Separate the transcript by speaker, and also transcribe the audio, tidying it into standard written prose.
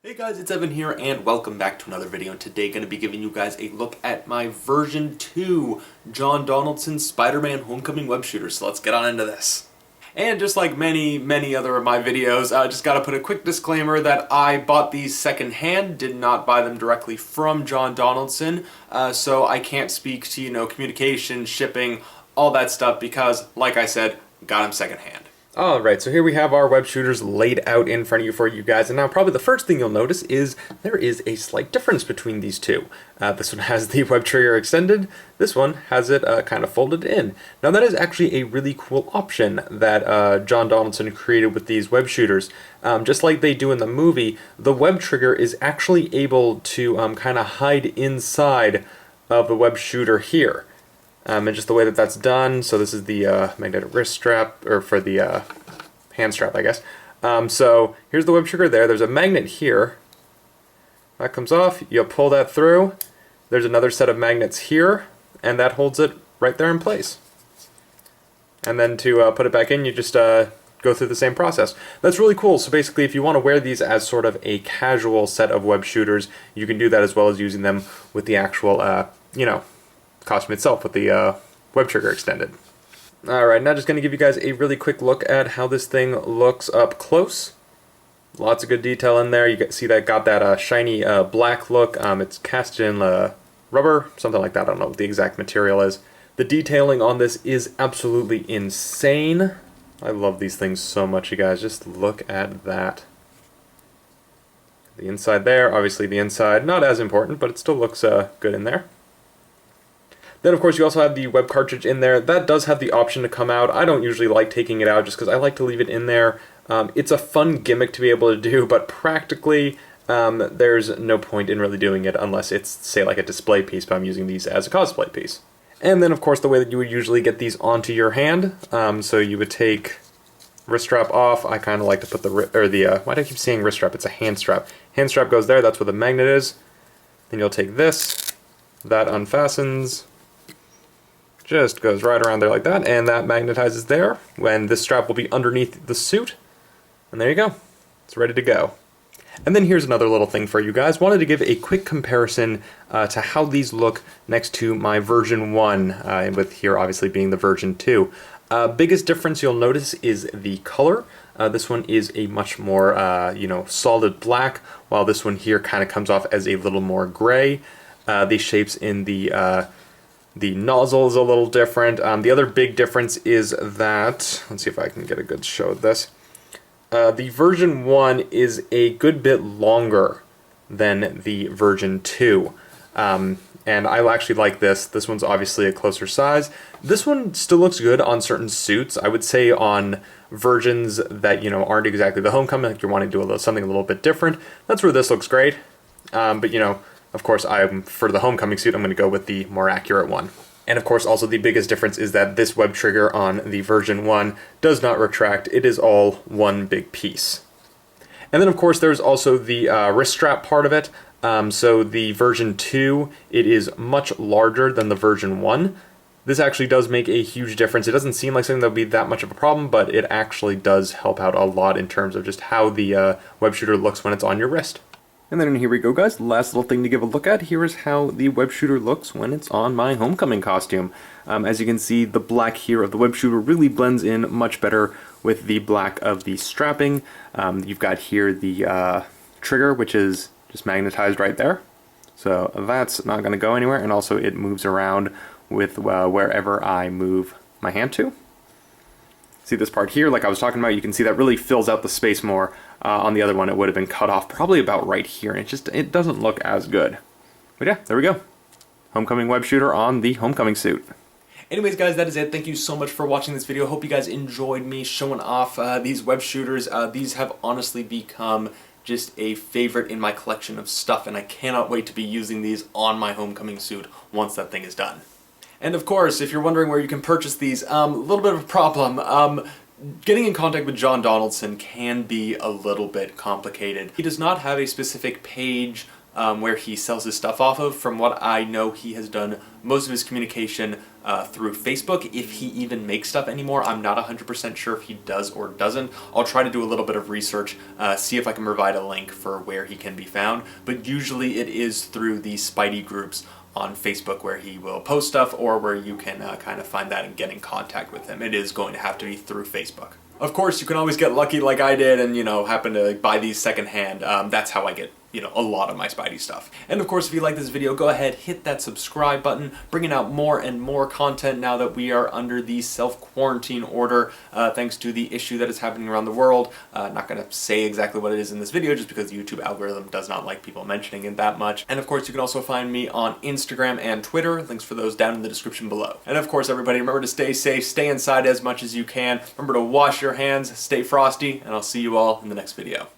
Speaker 1: Hey guys, it's Evan here and welcome back to another video, and today going to be giving you guys a look at my version 2 John Donaldson Spider-Man Homecoming web shooter. So let's get on into this. And just like many other of my videos, I just got to put a quick disclaimer that I bought these secondhand, did not buy them directly from John Donaldson, so I can't speak to, communication, shipping, all that stuff because, like I said, got them secondhand. Alright, so here we have our web shooters laid out in front of you for you guys, and now probably the first thing you'll notice is there is a slight difference between these two. This one has the web trigger extended, this one has it kind of folded in. Now that is actually a really cool option that John Donaldson created with these web shooters. Just like they do in the movie, the web trigger is actually able to kind of hide inside of the web shooter here. And just the way that that's done, so this is the magnetic wrist strap, or for the hand strap, I guess. So here's the web trigger there. There's a magnet here. That comes off, you pull that through. There's another set of magnets here, and that holds it right there in place. And then to put it back in, you just go through the same process. That's really cool. So basically, if you want to wear these as sort of a casual set of web shooters, you can do that as well as using them with the actual, costume itself with the web trigger extended. Alright, now just going to give you guys a really quick look at how this thing looks up close. Lots of good detail in there. You see that got that shiny black look. It's cast in rubber, something like that. I don't know what the exact material is. The detailing on this is absolutely insane. I love these things so much, you guys. Just look at that. The inside there, obviously the inside, not as important, but it still looks good in there. Then, of course, you also have the web cartridge in there. That does have the option to come out. I don't usually like taking it out just because I like to leave it in there. It's a fun gimmick to be able to do, but practically there's no point in really doing it unless it's, say, like a display piece, but I'm using these as a cosplay piece. And then, of course, the way that you would usually get these onto your hand, so you would take wrist strap off. I kind of like to put why do I keep saying wrist strap? It's a hand strap. Hand strap goes there, that's where the magnet is. Then you'll take this, that unfastens, just goes right around there like that, and that magnetizes there, when this strap will be underneath the suit, and there you go. It's ready to go. And then here's another little thing for you guys. Wanted to give a quick comparison to how these look next to my version 1, with here obviously being the version 2. Biggest difference you'll notice is the color. This one is a much more, solid black, while this one here kind of comes off as a little more gray. The shapes in the nozzle is a little different. The other big difference is that, let's see if I can get a good show of this. The version 1 is a good bit longer than the version 2. And I actually like this. This one's obviously a closer size. This one still looks good on certain suits. I would say on versions that, aren't exactly the Homecoming, like you're wanting to do something a little bit different, that's where this looks great. But, of course, for the Homecoming suit, I'm going to go with the more accurate one. And of course, also the biggest difference is that this web trigger on the version 1 does not retract. It is all one big piece. And then, of course, there's also the wrist strap part of it. So the version 2, it is much larger than the version 1. This actually does make a huge difference. It doesn't seem like something that would be that much of a problem, but it actually does help out a lot in terms of just how the web shooter looks when it's on your wrist. And then here we go, guys. The last little thing to give a look at here is how the web shooter looks when it's on my Homecoming costume. As you can see, the black here of the web shooter really blends in much better with the black of the strapping. You've got here the trigger, which is just magnetized right there. So that's not going to go anywhere, and also it moves around with wherever I move my hand to. See this part here, like I was talking about, you can see that really fills out the space more. On the other one, it would have been cut off probably about right here, and it doesn't look as good. But yeah, there we go. Homecoming web shooter on the Homecoming suit. Anyways, guys, that is it. Thank you so much for watching this video. Hope you guys enjoyed me showing off these web shooters. These have honestly become just a favorite in my collection of stuff, and I cannot wait to be using these on my Homecoming suit once that thing is done. And of course, if you're wondering where you can purchase these, a little bit of a problem. Getting in contact with John Donaldson can be a little bit complicated. He does not have a specific page where he sells his stuff off of. From what I know, he has done most of his communication through Facebook, if he even makes stuff anymore. I'm not 100% sure if he does or doesn't. I'll try to do a little bit of research, see if I can provide a link for where he can be found, but usually it is through the Spidey groups on Facebook where he will post stuff, or where you can kind of find that and get in contact with him. It is going to have to be through Facebook. Of course, you can always get lucky like I did and, happen to buy these secondhand. That's how I get, a lot of my Spidey stuff. And of course, if you like this video, go ahead, hit that subscribe button, bringing out more and more content now that we are under the self-quarantine order, thanks to the issue that is happening around the world. Not going to say exactly what it is in this video, just because the YouTube algorithm does not like people mentioning it that much. And of course, you can also find me on Instagram and Twitter, links for those down in the description below. And of course, everybody, remember to stay safe, stay inside as much as you can, remember to wash your hands, stay frosty, and I'll see you all in the next video.